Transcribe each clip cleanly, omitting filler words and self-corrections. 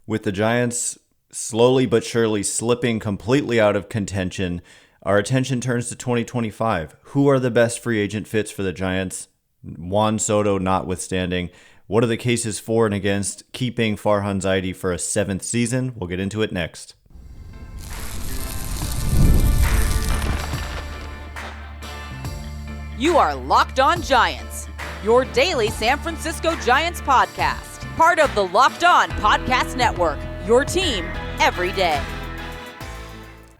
With the Giants slowly but surely slipping completely out of contention, our attention turns to 2025. Who are the best free agent fits for the Giants? Juan Soto notwithstanding. What are the cases for and against keeping Farhan Zaidi for a 7th season? We'll get into it next. You are Locked On Giants, your daily San Francisco Giants podcast. Part of the Locked On Podcast Network, your team every day.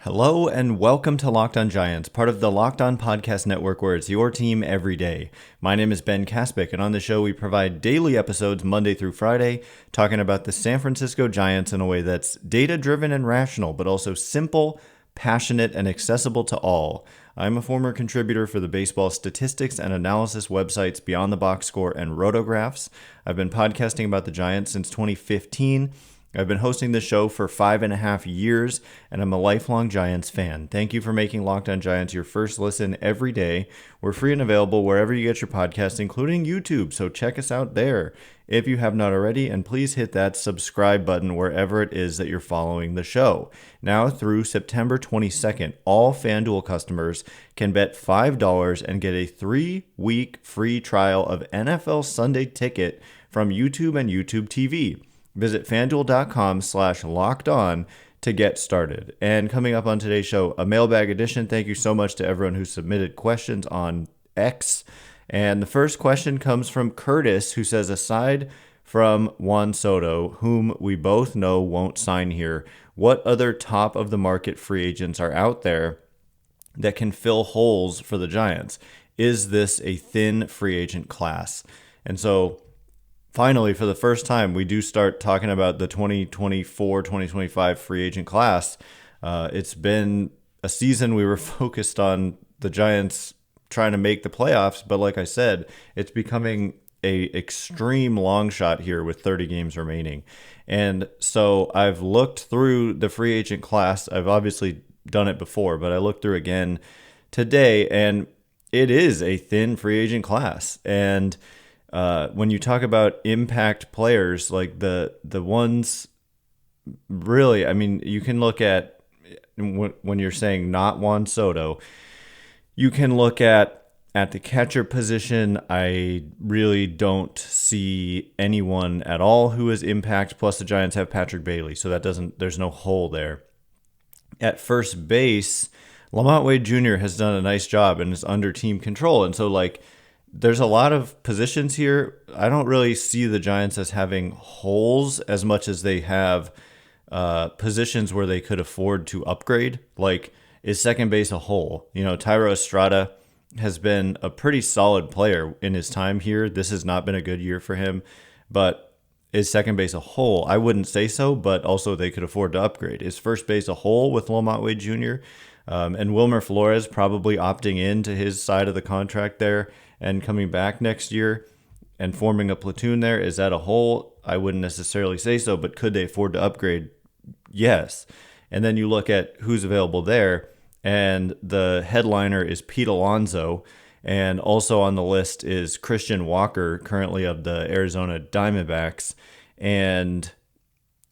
Hello and welcome to Locked On Giants, part of the Locked On Podcast Network, where it's your team every day. My name is Ben Kaspick, and on the show we provide daily episodes Monday through Friday, talking about the San Francisco Giants in a way that's data-driven and rational, but also simple, passionate, and accessible to all. I'm a former contributor for the baseball statistics and analysis websites Beyond the Box Score and Rotographs. I've been podcasting about the Giants since 2015. I've been hosting this show for 5.5 years, and I'm a lifelong Giants fan. Thank you for making Locked On Giants your first listen every day. We're free and available wherever you get your podcasts, including YouTube, so check us out there if you have not already, and please hit that subscribe button wherever it is that you're following the show. Now through September 22nd, all FanDuel customers can bet $5 and get a 3-week free trial of NFL Sunday Ticket from YouTube and YouTube TV. Visit FanDuel.com/lockedon to get started. And coming up on today's show, a mailbag edition. Thank you so much to everyone who submitted questions on X. And the first question comes from Curtis, who says, aside from Juan Soto, whom we both know won't sign here, what other top-of-the-market free agents are out there that can fill holes for the Giants? Is this a thin free agent class? And so finally, for the first time, we do start talking about the 2024-2025 free agent class. It's been a season we were focused on the Giants trying to make the playoffs, but like I said, it's becoming a extreme long shot here with 30 games remaining. And so I've looked through the free agent class. I've obviously done it before, but I looked through again today, and it is a thin free agent class. And when you talk about impact players, like the ones really, I mean, you can look at when you're saying not Juan Soto, you can look at the catcher position. I really don't see anyone at all who is impact. Plus the Giants have Patrick Bailey, so there's no hole there. At first base, Lamont Wade Jr. has done a nice job and is under team control. And so there's a lot of positions here. I don't really see the Giants as having holes as much as they have positions where they could afford to upgrade. Like, is second base a hole? You know, Thairo Estrada has been a pretty solid player in his time here. This has not been a good year for him, but is second base a hole? I wouldn't say so, but also they could afford to upgrade. Is first base a hole with Lamont Wade Jr.? And Wilmer Flores probably opting into his side of the contract there and coming back next year and forming a platoon there. Is that a hole? I wouldn't necessarily say so, but could they afford to upgrade? Yes. And then you look at who's available there, and the headliner is Pete Alonso, and also on the list is Christian Walker, currently of the Arizona Diamondbacks, and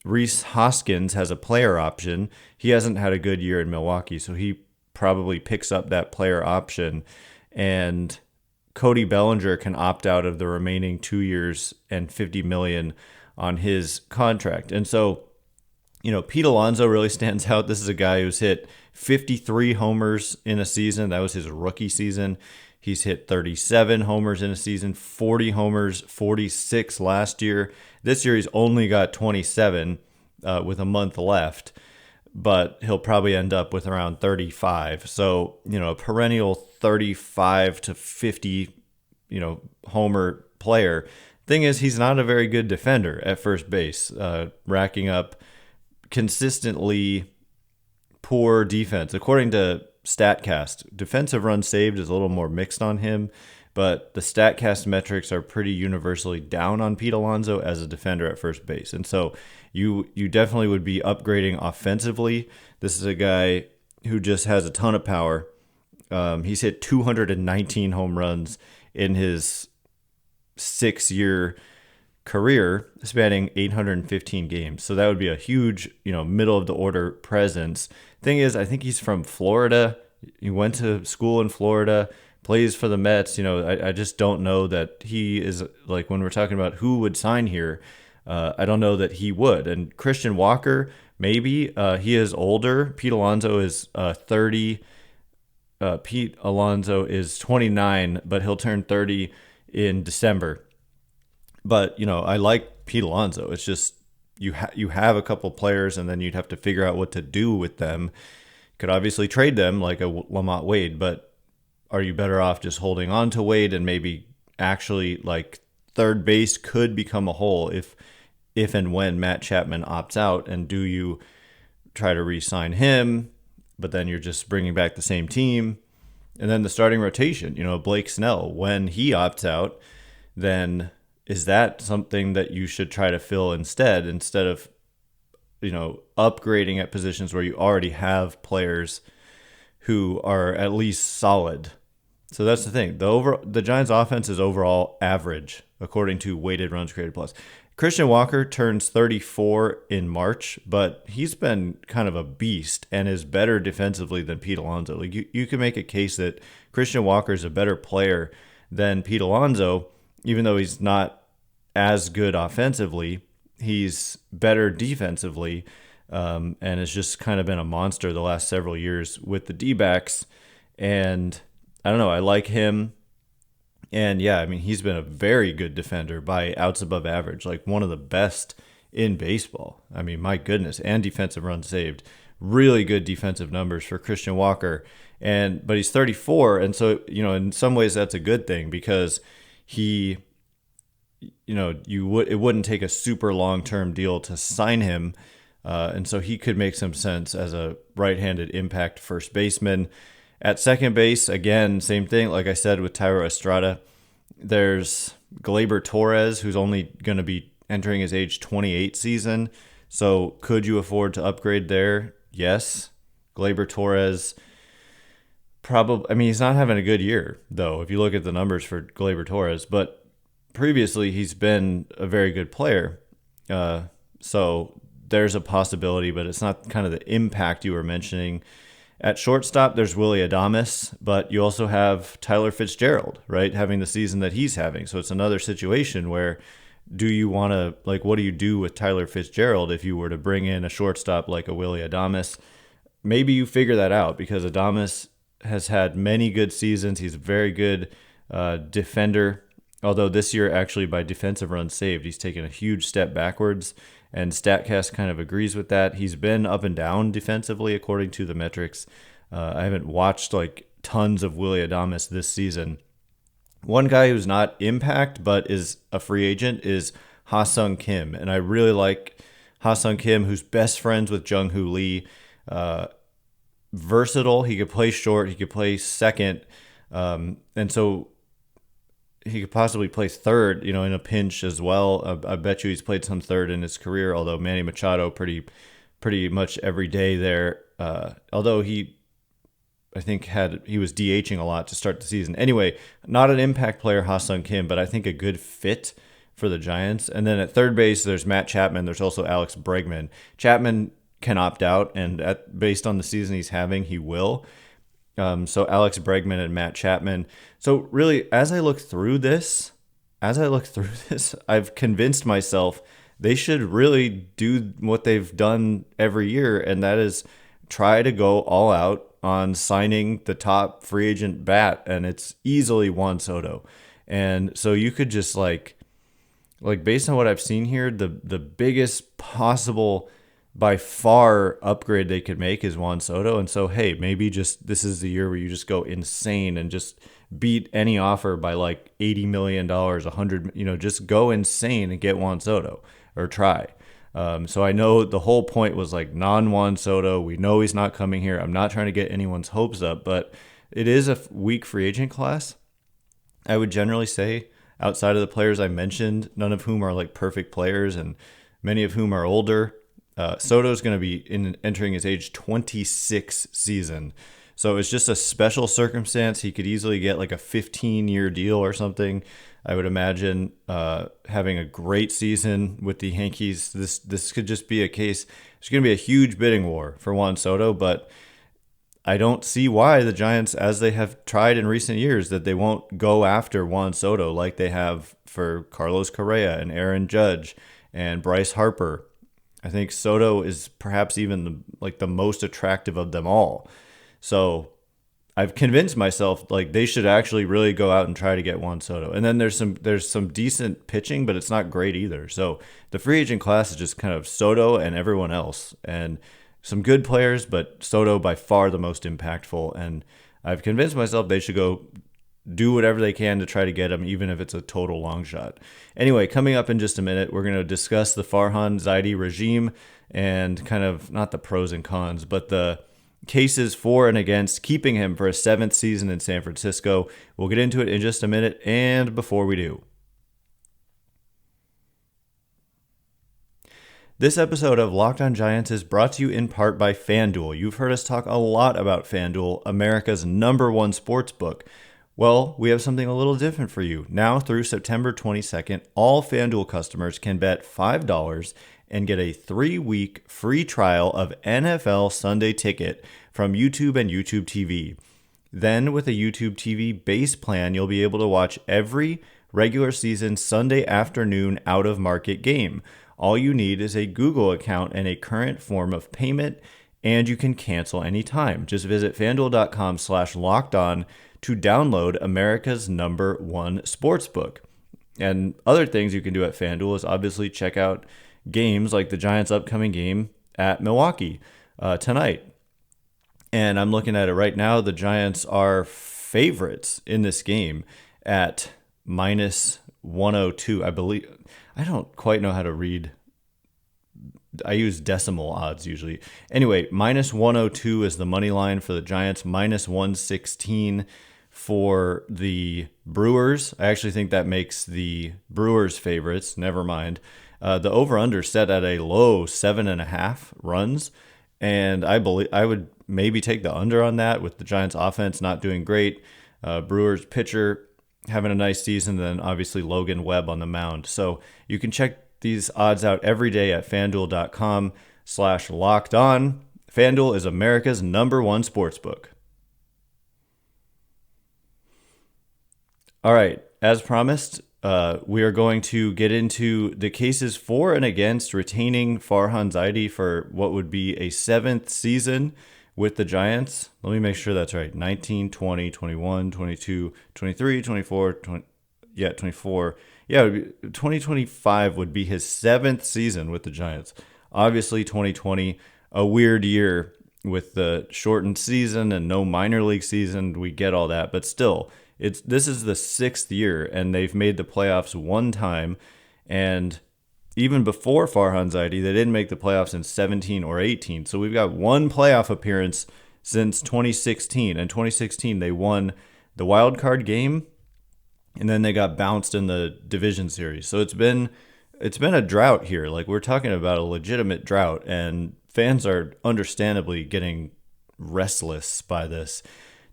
Rhys Hoskins has a player option. He hasn't had a good year in Milwaukee, so he probably picks up that player option, and Cody Bellinger can opt out of the remaining 2 years and $50 million on his contract. And so, you know, Pete Alonso really stands out. This is a guy who's hit 53 homers in a season. That was his rookie season. He's hit 37 homers in a season, 40 homers, 46 last year. This year he's only got 27 with a month left, but he'll probably end up with around 35. So, you know, a perennial 35 to 50, you know, homer player. Thing is, he's not a very good defender at first base, racking up consistently poor defense. According to StatCast, defensive runs saved is a little more mixed on him, but the StatCast metrics are pretty universally down on Pete Alonso as a defender at first base. And so you definitely would be upgrading offensively. This is a guy who just has a ton of power. He's hit 219 home runs in his 6-year career spanning 815 games. So that would be a huge, middle of the order presence. Thing is, I think he's from Florida. He went to school in Florida, plays for the Mets. I just don't know that he is, like, when we're talking about who would sign here, I don't know that he would. And Christian Walker, maybe. He is older. Pete Alonso is 30. Pete Alonso is 29, but he'll turn 30 in December. But, I like Pete Alonso. It's just you have a couple players, and then you'd have to figure out what to do with them. Could obviously trade them like a Lamont Wade, but are you better off just holding on to Wade and maybe actually, like, third base could become a hole if and when Matt Chapman opts out? And do you try to re-sign him, but then you're just bringing back the same team? And then the starting rotation, Blake Snell, when he opts out, then is that something that you should try to fill instead of upgrading at positions where you already have players who are at least solid? So that's the thing. The Giants offense is overall average according to weighted runs created plus. Christian Walker turns 34 in March, but he's been kind of a beast and is better defensively than Pete Alonso. Like, you can make a case that Christian Walker is a better player than Pete Alonso, even though he's not as good offensively. He's better defensively, and has just kind of been a monster the last several years with the D-backs. And I don't know, I like him. And yeah, I mean, he's been a very good defender by outs above average, like one of the best in baseball. I mean, my goodness, and defensive runs saved. Really good defensive numbers for Christian Walker. But he's 34, and so, in some ways that's a good thing, because he, it wouldn't take a super long-term deal to sign him. And so he could make some sense as a right-handed impact first baseman. At second base, again, same thing. Like I said with Thairo Estrada, there's Gleyber Torres, who's only going to be entering his age 28 season. So could you afford to upgrade there? Yes. Gleyber Torres, probably. I mean, he's not having a good year, though, if you look at the numbers for Gleyber Torres. But previously, he's been a very good player. So there's a possibility, but it's not kind of the impact you were mentioning. At shortstop, there's Willy Adames, but you also have Tyler Fitzgerald, right, having the season that he's having. So it's another situation where, do you want to, like, what do you do with Tyler Fitzgerald if you were to bring in a shortstop like a Willy Adames? Maybe you figure that out, because Adames has had many good seasons. He's a very good defender, although this year, actually, by defensive runs saved, he's taken a huge step backwards. And StatCast kind of agrees with that. He's been up and down defensively according to the metrics. I haven't watched like tons of Willy Adames this season. One guy who's not impact but is a free agent is Ha-Sung Kim. And I really like Ha-Sung Kim, who's best friends with Jung-Hoo Lee. Versatile. He could play short. He could play second. And so he could possibly play third, in a pinch as well. I bet you he's played some third in his career, although Manny Machado pretty much every day there. Although I think he was DHing a lot to start the season. Anyway, not an impact player, Ha-Sung Kim, but I think a good fit for the Giants. And then at third base, there's Matt Chapman. There's also Alex Bregman. Chapman can opt out, and based on the season he's having, he will. So Alex Bregman and Matt Chapman. So really, as I look through this, I've convinced myself they should really do what they've done every year, and that is try to go all out on signing the top free agent bat, and it's easily Juan Soto. And so you could just like based on what I've seen here, the biggest possible by far upgrade they could make is Juan Soto. And so, hey, maybe just this is the year where you just go insane and just beat any offer by like $80 million, 100, just go insane and get Juan Soto, or try. So I know the whole point was like non-Juan Soto. We know he's not coming here. I'm not trying to get anyone's hopes up, but it is a weak free agent class. I would generally say, outside of the players I mentioned, none of whom are like perfect players and many of whom are older. Soto's going to be entering his age 26 season. So it's just a special circumstance. He could easily get like a 15-year deal or something. I would imagine having a great season with the Yankees. This could just be a case. There's going to be a huge bidding war for Juan Soto, but I don't see why the Giants, as they have tried in recent years, that they won't go after Juan Soto like they have for Carlos Correa and Aaron Judge and Bryce Harper. I think Soto is perhaps even the most attractive of them all. So I've convinced myself like they should actually really go out and try to get Juan Soto. And then there's some decent pitching, but it's not great either. So the free agent class is just kind of Soto and everyone else, and some good players, but Soto by far the most impactful. And I've convinced myself they should go do whatever they can to try to get him, even if it's a total long shot. Anyway, coming up in just a minute, we're going to discuss the Farhan Zaidi regime and kind of not the pros and cons, but the cases for and against keeping him for a 7th season in San Francisco. We'll get into it in just a minute. And before we do, this episode of Locked On Giants is brought to you in part by FanDuel. You've heard us talk a lot about FanDuel, America's #1 sports book. Well, we have something a little different for you. Now through September 22nd, all FanDuel customers can bet $5 and get a 3-week free trial of NFL Sunday Ticket from YouTube and YouTube TV. Then with a YouTube TV base plan, you'll be able to watch every regular season Sunday afternoon out-of-market game. All you need is a Google account and a current form of payment, and you can cancel anytime. Just visit FanDuel.com/lockedon to download America's #1 sportsbook. And other things you can do at FanDuel is obviously check out games like the Giants' upcoming game at Milwaukee tonight. And I'm looking at it right now. The Giants are favorites in this game at -102, I believe. I don't quite know how to read. I use decimal odds usually. Anyway, -102 is the money line for the Giants, -116 for the Brewers. I actually think that makes the Brewers favorites. Never mind. The over-under set at a low 7.5 runs. And I believe I would maybe take the under on that with the Giants offense not doing great. Brewers pitcher having a nice season, then obviously Logan Webb on the mound. So you can check these odds out every day at FanDuel.com/lockedon. FanDuel is America's #1 sportsbook. All right, as promised, we are going to get into the cases for and against retaining Farhan Zaidi for what would be a 7th season with the Giants. Let me make sure that's right. 19, 20, 21, 22, 23, 24, 24. Yeah, 2025 would be his 7th season with the Giants. Obviously, 2020, a weird year with the shortened season and no minor league season. We get all that, but still, this is the 6th year, and they've made the playoffs one time. And even before Farhan Zaidi, they didn't make the playoffs in 17 or 18. So we've got one playoff appearance since 2016. In 2016, they won the wild card game, and then they got bounced in the division series. So it's been a drought here. Like, we're talking about a legitimate drought, and fans are understandably getting restless by this.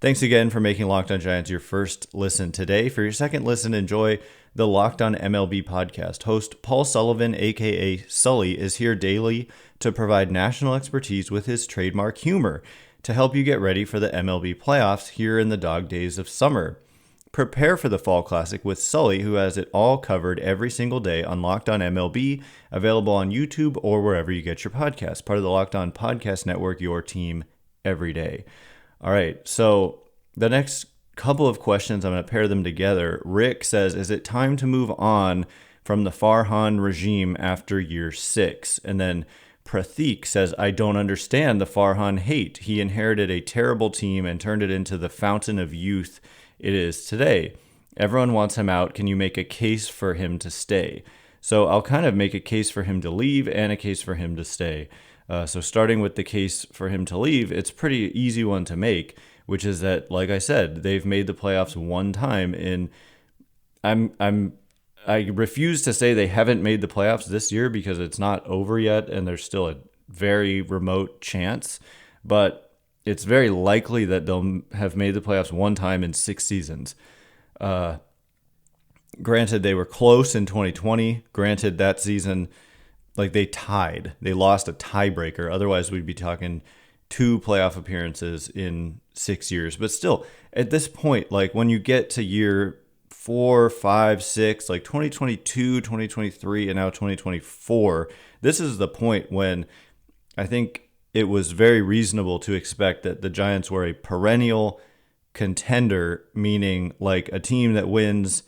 Thanks again for making Locked On Giants your first listen today. For your second listen, enjoy the Locked On MLB podcast. Host Paul Sullivan, a.k.a. Sully, is here daily to provide national expertise with his trademark humor to help you get ready for the MLB playoffs here in the dog days of summer. Prepare for the Fall Classic with Sully, who has it all covered every single day on Locked On MLB, available on YouTube or wherever you get your podcasts. Part of the Locked On Podcast Network, your team every day. All right, so the next couple of questions, I'm going to pair them together. Rick says, is it time to move on from the Farhan regime after year 6? And then Pratik says, I don't understand the Farhan hate. He inherited a terrible team and turned it into the fountain of youth it is today. Everyone wants him out. Can you make a case for him to stay? So I'll kind of make a case for him to leave and a case for him to stay. So starting with the case for him to leave, it's a pretty easy one to make, which is that, like I said, they've made the playoffs one time. I refuse to say they haven't made the playoffs this year because it's not over yet and there's still a very remote chance. But it's very likely that they'll have made the playoffs one time in 6 seasons. Granted, they were close in 2020. Granted, that season, like, they tied. They lost a tiebreaker. Otherwise, we'd be talking 2 playoff appearances in 6 years. But still, at this point, like, when you get to year 4, 5, 6, like 2022, 2023, and now 2024, this is the point when I think it was very reasonable to expect that the Giants were a perennial contender, meaning like a team that wins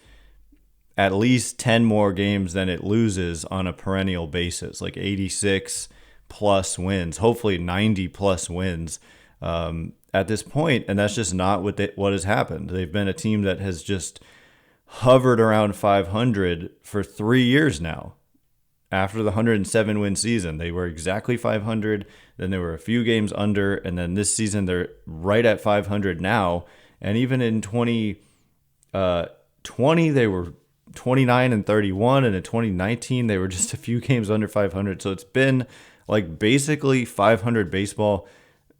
at least 10 more games than it loses on a perennial basis, like 86 plus wins, hopefully 90 plus wins at this point. And that's just not what has happened. They've been a team that has just hovered around 500 for 3 years now. After the 107 win season, they were exactly 500. Then they were a few games under. And then this season, they're right at 500 now. And even in 2020, they were 29 and 31. And in 2019, they were just a few games under 500. So it's been like basically 500 baseball,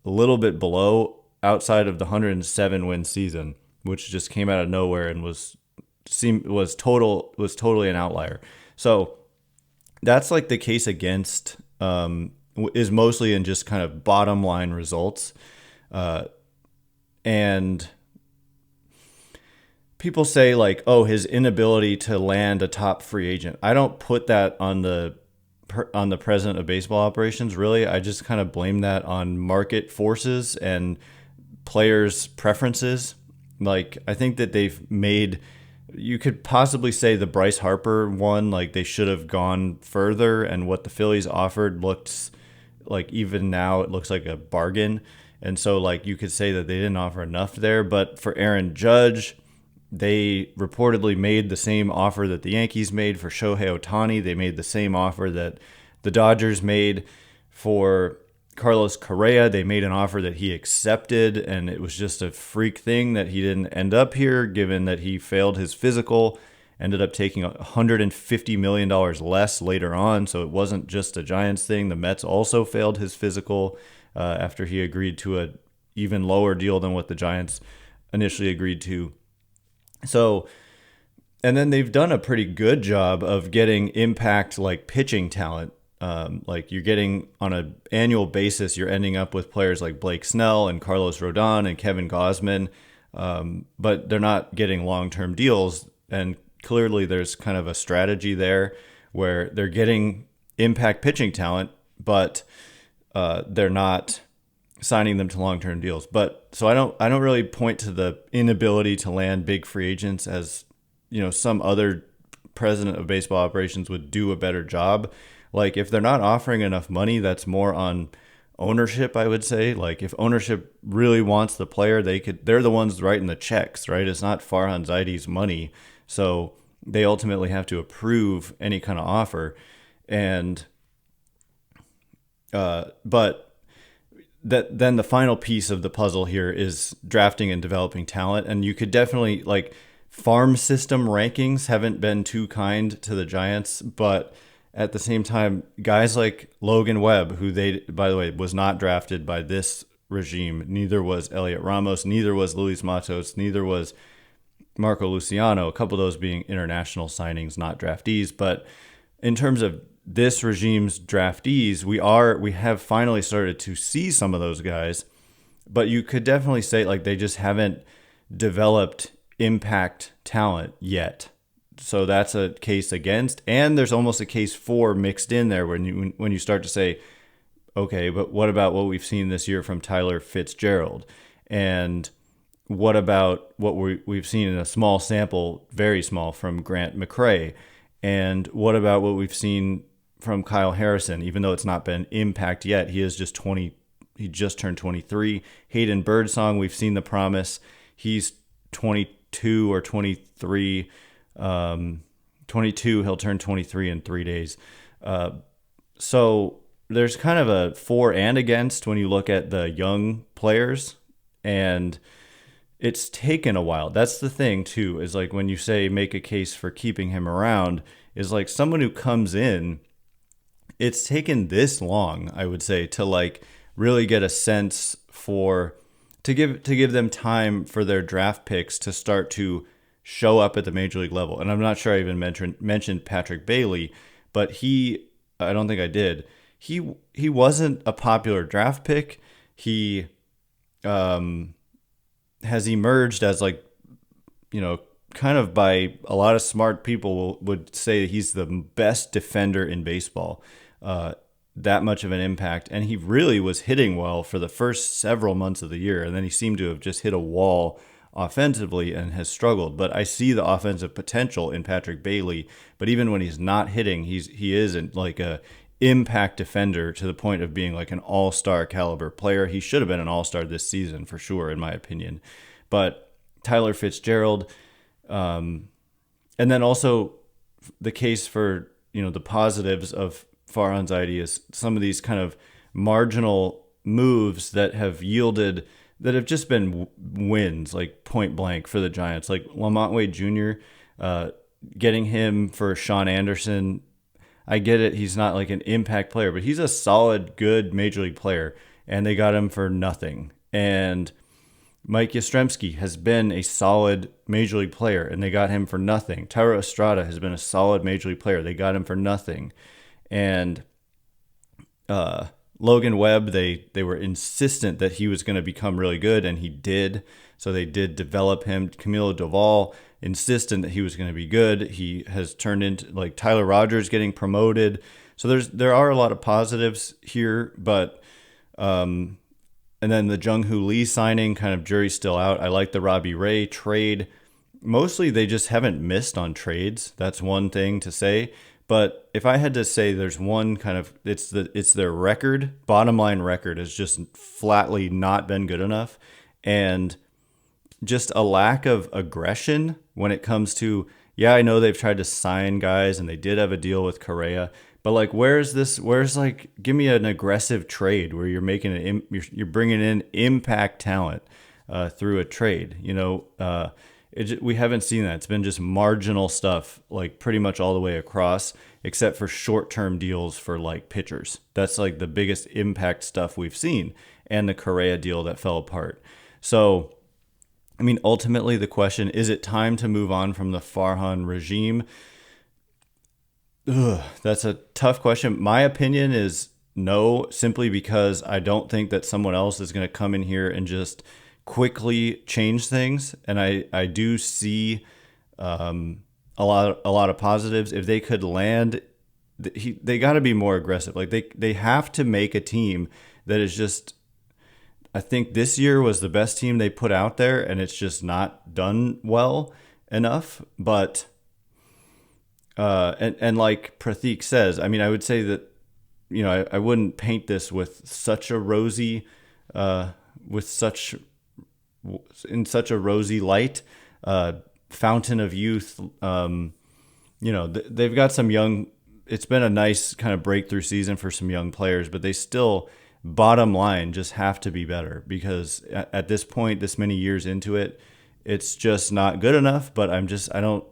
a little bit below, outside of the 107 win season, which just came out of nowhere and was totally an outlier. So that's like the case against is mostly in just kind of bottom line results. And people say like, oh, his inability to land a top free agent. I don't put that on the president of baseball operations, really. I just kind of blame that on market forces and players' preferences. Like, I think that you could possibly say the Bryce Harper one, like they should have gone further, and what the Phillies offered looks like, even now, it looks like a bargain. And so like you could say that they didn't offer enough there. But for Aaron Judge, they reportedly made the same offer that the Yankees made for Shohei Ohtani. They made the same offer that the Dodgers made for Carlos Correa. They made an offer that he accepted, and it was just a freak thing that he didn't end up here, given that he failed his physical, ended up taking $150 million less later on. So it wasn't just a Giants thing. The Mets also failed his physical after he agreed to a even lower deal than what the Giants initially agreed to. So, and then they've done a pretty good job of getting impact like pitching talent. Like you're getting on an annual basis, you're ending up with players like Blake Snell and Carlos Rodon and Kevin Gausman, but they're not getting long-term deals. And clearly there's kind of a strategy there where they're getting impact pitching talent, but they're not signing them to long-term deals. But so I don't really point to the inability to land big free agents as, some other president of baseball operations would do a better job. Like, if they're not offering enough money, that's more on ownership, I would say. Like, if ownership really wants the player, they're the ones writing the checks, right? It's not Farhan Zaidi's money. So they ultimately have to approve any kind of offer. And but then the final piece of the puzzle here is drafting and developing talent. And you could definitely, like, farm system rankings haven't been too kind to the Giants, but at the same time, guys like Logan Webb, who by the way, was not drafted by this regime, neither was Elliot Ramos, neither was Luis Matos, neither was Marco Luciano, a couple of those being international signings, not draftees. But in terms of this regime's draftees, we have finally started to see some of those guys, but you could definitely say like they just haven't developed impact talent yet. So that's a case against, and there's almost a case for mixed in there when you start to say, okay, but what about what we've seen this year from Tyler Fitzgerald? And what about what we've seen in a small sample, very small, from Grant McCray? And what about what we've seen from Kyle Harrison? Even though it's not been impact yet, he just turned 23. Hayden Birdsong, we've seen the promise. He's 22 or 23. 22, he'll turn 23 in 3 days. So there's kind of a for and against when you look at the young players, and it's taken a while. That's the thing too, is like when you say make a case for keeping him around, is like someone who comes in, it's taken this long, I would say, to like really get a sense to give them time for their draft picks to start to show up at the major league level. And I'm not sure I even mentioned Patrick Bailey, but I don't think I did. He wasn't a popular draft pick. He has emerged as, like, kind of by a lot of smart people would say he's the best defender in baseball. That much of an impact. And he really was hitting well for the first several months of the year. And then he seemed to have just hit a wall offensively and has struggled. But I see the offensive potential in Patrick Bailey. But even when he's not hitting, he isn't like a impact defender to the point of being like an all-star caliber player. He should have been an all-star this season for sure, in my opinion. But Tyler Fitzgerald, and then also the case for, the positives of Farhan Zaidi is some of these kind of marginal moves that have just been wins, like point blank for the Giants, like Lamont Wade Jr., getting him for Sean Anderson. I get it. He's not like an impact player, but he's a solid, good major league player, and they got him for nothing. And Mike Yastrzemski has been a solid major league player, and they got him for nothing. Tyro Estrada has been a solid major league player. They got him for nothing. And Logan Webb, they were insistent that he was going to become really good, and he did. So they did develop him. Camilo Doval, insistent that he was going to be good. He has turned into, like, Tyler Rogers getting promoted. So there are a lot of positives here, but and then the Jung-Hoo Lee signing, kind of jury's still out. I like the Robbie Ray trade. Mostly they just haven't missed on trades. That's one thing to say. But if I had to say there's one kind of, it's their record, bottom line record has just flatly not been good enough. And just a lack of aggression when it comes to, I know they've tried to sign guys and they did have a deal with Correa, but like, where's like, give me an aggressive trade where you're making you're bringing in impact talent through a trade, we haven't seen that. It's been just marginal stuff, like pretty much all the way across, except for short-term deals for like pitchers. That's like the biggest impact stuff we've seen, and the Correa deal that fell apart. So, I mean, ultimately the question, is it time to move on from the Farhan regime? That's a tough question. My opinion is no, simply because I don't think that someone else is going to come in here and just quickly change things. And I do see a lot of positives. If they could land, they got to be more aggressive. Like they have to make a team that is just, I think this year was the best team they put out there, and it's just not done well enough. But and like Pratik says, I mean, I would say that, I wouldn't paint this with such a rosy in such a rosy light, fountain of youth. They've got some young, it's been a nice kind of breakthrough season for some young players, but they still, bottom line, just have to be better, because at this point, this many years into it, it's just not good enough. But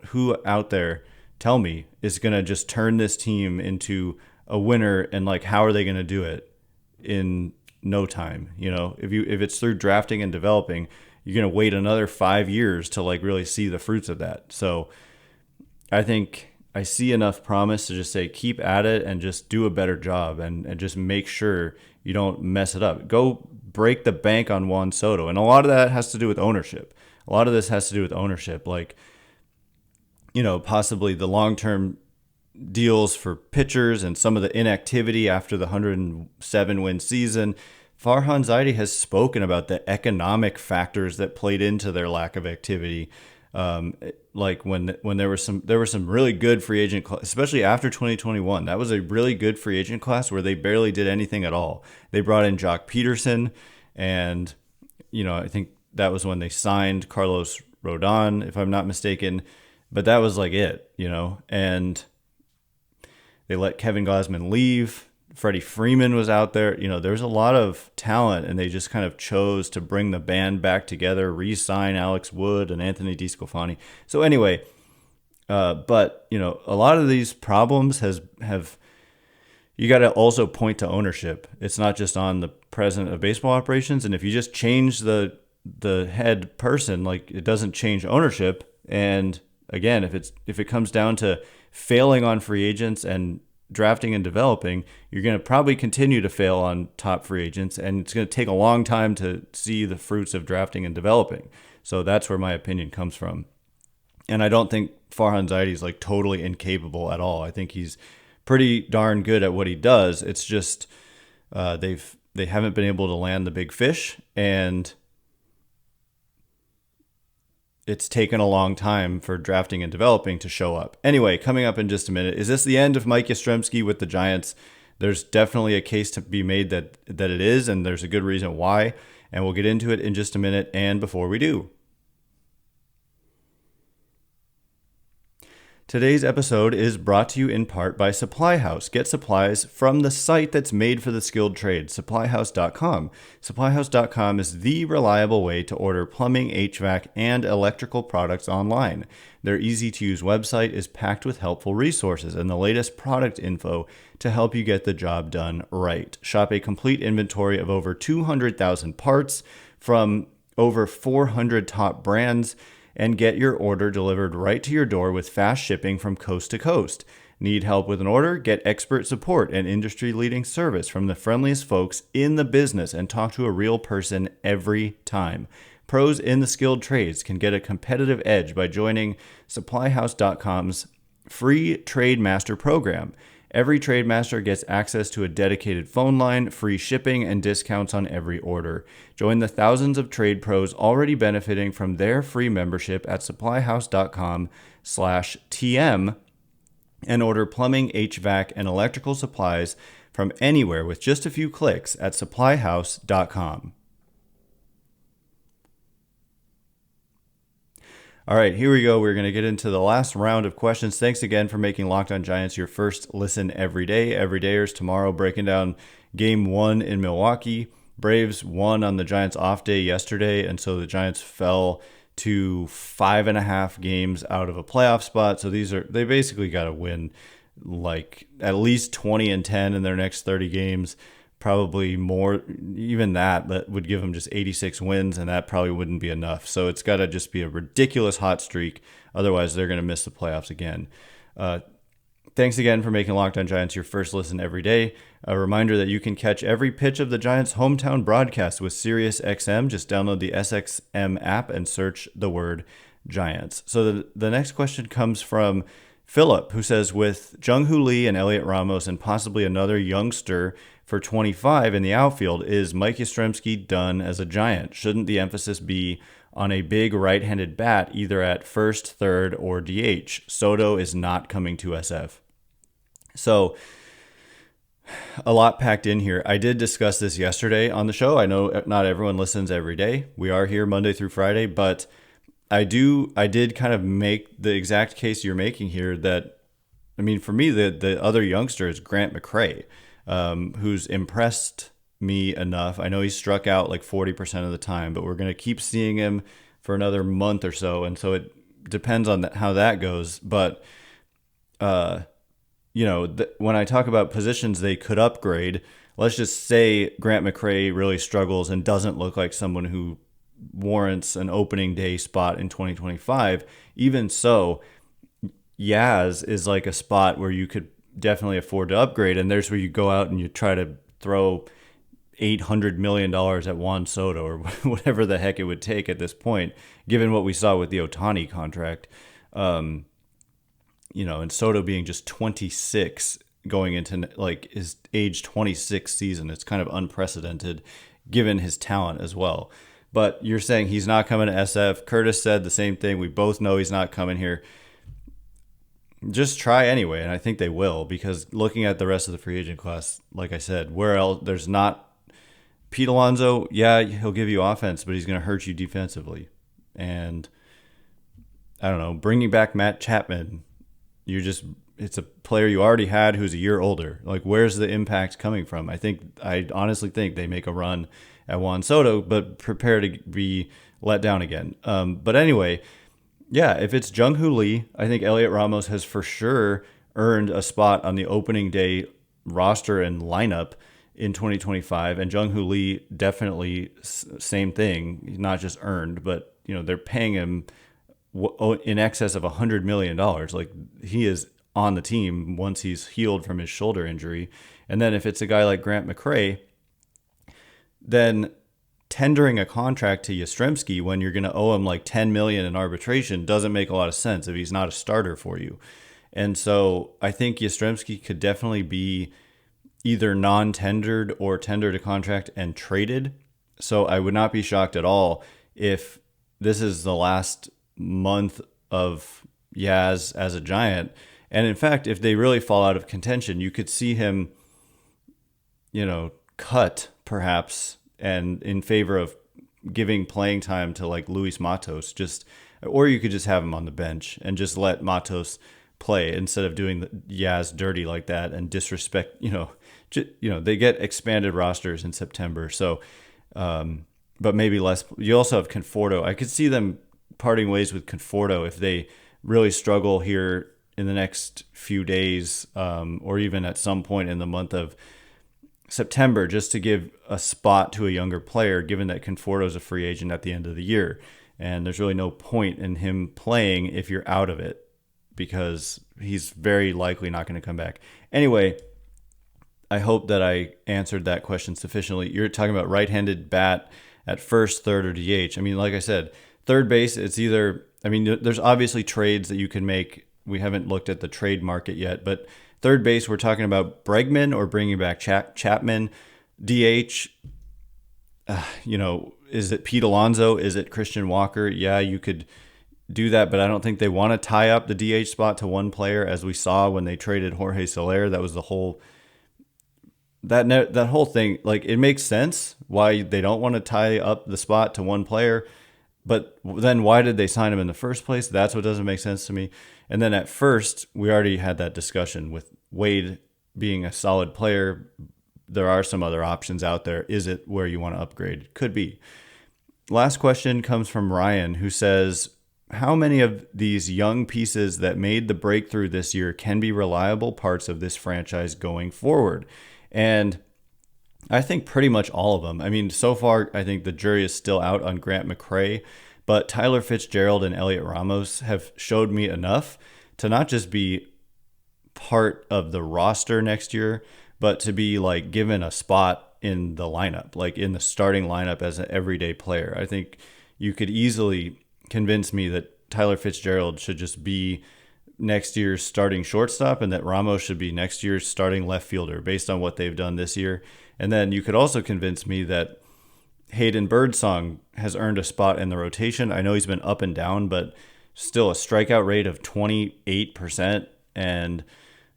who out there, tell me, is going to just turn this team into a winner, and like, how are they going to do it in no time? If it's through drafting and developing, you're going to wait another 5 years to like really see the fruits of that. So I think I see enough promise to just say, keep at it and just do a better job, and just make sure you don't mess it up. Go break the bank on Juan Soto. And a lot of that has to do with ownership. A lot of this has to do with ownership. Like, possibly the long-term deals for pitchers and some of the inactivity after the 107-win season. Farhan Zaidi has spoken about the economic factors that played into their lack of activity. Like when there were some really good free agent, especially after 2021. That was a really good free agent class where they barely did anything at all. They brought in Jock Peterson, and I think that was when they signed Carlos Rodon, if I'm not mistaken. But that was like it, and they let Kevin Gausman leave. Freddie Freeman was out there. There's a lot of talent, and they just kind of chose to bring the band back together, re-sign Alex Wood and Anthony DeSclafani. So anyway, but a lot of these problems have you got to also point to ownership. It's not just on the president of baseball operations. And if you just change the head person, like, it doesn't change ownership. And again, if it comes down to failing on free agents and drafting and developing, you're going to probably continue to fail on top free agents, and it's going to take a long time to see the fruits of drafting and developing. So that's where my opinion comes from. And I don't think Farhan Zaidi is like totally incapable at all. I think he's pretty darn good at what he does. It's just they haven't been able to land the big fish, and it's taken a long time for drafting and developing to show up. Anyway, coming up in just a minute, is this the end of Mike Yastrzemski with the Giants? There's definitely a case to be made that it is, and there's a good reason why, and we'll get into it in just a minute. And before we do, today's episode is brought to you in part by SupplyHouse. Get supplies from the site that's made for the skilled trade, SupplyHouse.com. SupplyHouse.com is the reliable way to order plumbing, HVAC, and electrical products online. Their easy-to-use website is packed with helpful resources and the latest product info to help you get the job done right. Shop a complete inventory of over 200,000 parts from over 400 top brands, and get your order delivered right to your door with fast shipping from coast to coast. Need help with an order? Get expert support and industry-leading service from the friendliest folks in the business, and talk to a real person every time. Pros in the skilled trades can get a competitive edge by joining SupplyHouse.com's free Trade Master program. Every Trade Master gets access to a dedicated phone line, free shipping, and discounts on every order. Join the thousands of trade pros already benefiting from their free membership at SupplyHouse.com/TM and order plumbing, HVAC, and electrical supplies from anywhere with just a few clicks at SupplyHouse.com. All right, here we go. We're going to get into the last round of questions. Thanks again for making Locked On Giants your first listen every day. Everydayers tomorrow breaking down Game 1 in Milwaukee. Braves won on the Giants off day yesterday, and so the Giants fell to 5.5 games out of a playoff spot. So they basically got to win like at least 20-10 in their next 30 games. Probably more, even that would give them just 86 wins, and that probably wouldn't be enough. So it's got to just be a ridiculous hot streak. Otherwise, they're going to miss the playoffs again. Thanks again for making Locked On Giants your first listen every day. A reminder that you can catch every pitch of the Giants' hometown broadcast with SiriusXM. Just download the SXM app and search the word Giants. So the next question comes from Philip, who says, with Jung-Hoo Lee and Elliot Ramos and possibly another youngster for 25 in the outfield, is Mike Yastrzemski done as a Giant? Shouldn't the emphasis be on a big right-handed bat, either at first, third, or DH? Soto is not coming to SF. So a lot packed in here. I did discuss this yesterday on the show. I know not everyone listens every day. We are here Monday through Friday, but I did kind of make the exact case you're making here that, I mean, for me, the other youngster is Grant McCray, who's impressed me enough. I know he's struck out like 40% of the time, but we're going to keep seeing him for another month or so. And so it depends on how that goes. But, when I talk about positions they could upgrade, let's just say Grant McCray really struggles and doesn't look like someone who warrants an opening day spot in 2025. Even so, Yaz is like a spot where you could definitely afford to upgrade, and there's where you go out and you try to throw $800 million at Juan Soto or whatever the heck it would take at this point, given what we saw with the Ohtani contract. And Soto being just 26 going into like his age 26 season, it's kind of unprecedented given his talent as well. But you're saying he's not coming to SF. Curtis said the same thing. We both know he's not coming here. Just try anyway, and I think they will, because looking at the rest of the free agent class, like I said, where else there's not Pete Alonso, yeah, he'll give you offense, but he's going to hurt you defensively. And I don't know, bringing back Matt Chapman, it's a player you already had who's a year older. Like, where's the impact coming from? I honestly think they make a run at Juan Soto, but prepare to be let down again. But anyway, yeah, if it's Jung-Hoo Lee, I think Elliot Ramos has for sure earned a spot on the opening day roster and lineup in 2025. And Jung Hoo Lee, definitely same thing, not just earned, but they're paying him in excess of $100 million. Like, he is on the team once he's healed from his shoulder injury. And then if it's a guy like Grant McCray, then tendering a contract to Yastrzemski when you're going to owe him like $10 million in arbitration doesn't make a lot of sense if he's not a starter for you. And so I think Yastrzemski could definitely be either non-tendered or tendered a contract and traded. So I would not be shocked at all if this is the last month of Yaz as a Giant. And in fact, if they really fall out of contention, you could see him, cut perhaps, and in favor of giving playing time to like Luis Matos, or you could just have him on the bench and just let Matos play instead of doing the Yaz dirty like that and disrespect. They get expanded rosters in September, so but maybe less. You also have Conforto. I could see them parting ways with Conforto if they really struggle here in the next few days, or even at some point in the month of September, just to give a spot to a younger player, given that Conforto is a free agent at the end of the year. And there's really no point in him playing if you're out of it, because he's very likely not going to come back. Anyway, I hope that I answered that question sufficiently. You're talking about right-handed bat at first, third, or DH. I mean, like I said, third base, it's either, there's obviously trades that you can make. We haven't looked at the trade market yet, but third base, we're talking about Bregman or bringing back Chapman. DH, is it Pete Alonso? Is it Christian Walker? Yeah, you could do that, but I don't think they want to tie up the DH spot to one player, as we saw when they traded Jorge Soler. That was the whole that whole thing. Like, it makes sense why they don't want to tie up the spot to one player, but then why did they sign him in the first place? That's what doesn't make sense to me. And then at first, we already had that discussion with Wade being a solid player. There are some other options out there. Is it where you want to upgrade? Could be. Last question comes from Ryan, who says, how many of these young pieces that made the breakthrough this year can be reliable parts of this franchise going forward? And I think pretty much all of them. So far, I think the jury is still out on Grant McCray, but Tyler Fitzgerald and Elliot Ramos have showed me enough to not just be part of the roster next year, but to be like given a spot in the lineup, like in the starting lineup as an everyday player. I think you could easily convince me that Tyler Fitzgerald should just be next year's starting shortstop and that Ramos should be next year's starting left fielder based on what they've done this year. And then you could also convince me that Hayden Birdsong has earned a spot in the rotation. I know he's been up and down, but still a strikeout rate of 28%. And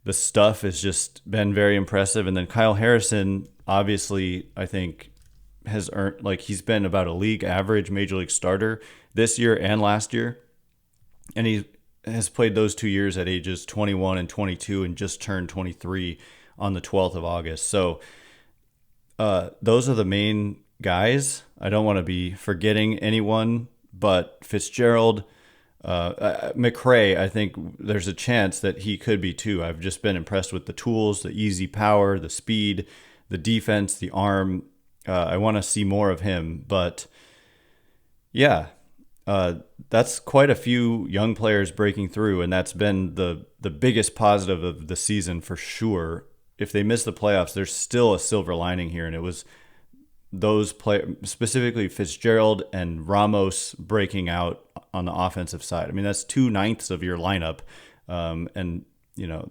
the stuff has just been very impressive. And then Kyle Harrison, obviously, I think has earned, like, he's been about a league average major league starter this year and last year. And he has played those 2 years at ages 21 and 22 and just turned 23 on the 12th of August. So those are the main guys. I don't want to be forgetting anyone, but Fitzgerald, McCray, I think there's a chance that he could be too. I've just been impressed with the tools, the easy power, the speed, the defense, the arm. I want to see more of him, but yeah, that's quite a few young players breaking through, and that's been the biggest positive of the season for sure. If they miss the playoffs, there's still a silver lining here, and it was those players, specifically Fitzgerald and Ramos, breaking out on the offensive side. That's 2/9 of your lineup, and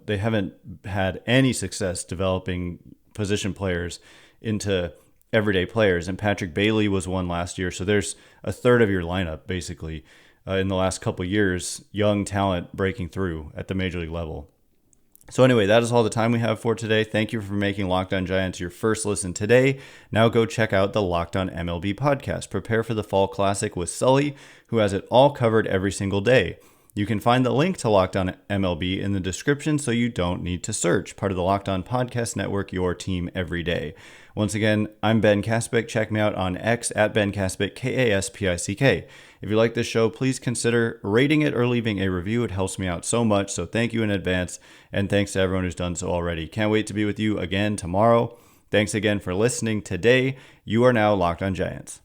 they haven't had any success developing position players into everyday players. And Patrick Bailey was one last year, so there's a third of your lineup basically in the last couple of years, young talent breaking through at the major league level. So anyway, that is all the time we have for today. Thank you for making Locked On Giants your first listen today. Now go check out the Locked On MLB podcast. Prepare for the Fall Classic with Sully, who has it all covered every single day. You can find the link to Locked On MLB in the description, so you don't need to search. Part of the Locked On Podcast Network, your team every day. Once again, I'm Ben Kaspick. Check me out on X at Ben Kaspick, Kaspick. If you like this show, please consider rating it or leaving a review. It helps me out so much. So thank you in advance. And thanks to everyone who's done so already. Can't wait to be with you again tomorrow. Thanks again for listening today. You are now Locked On Giants.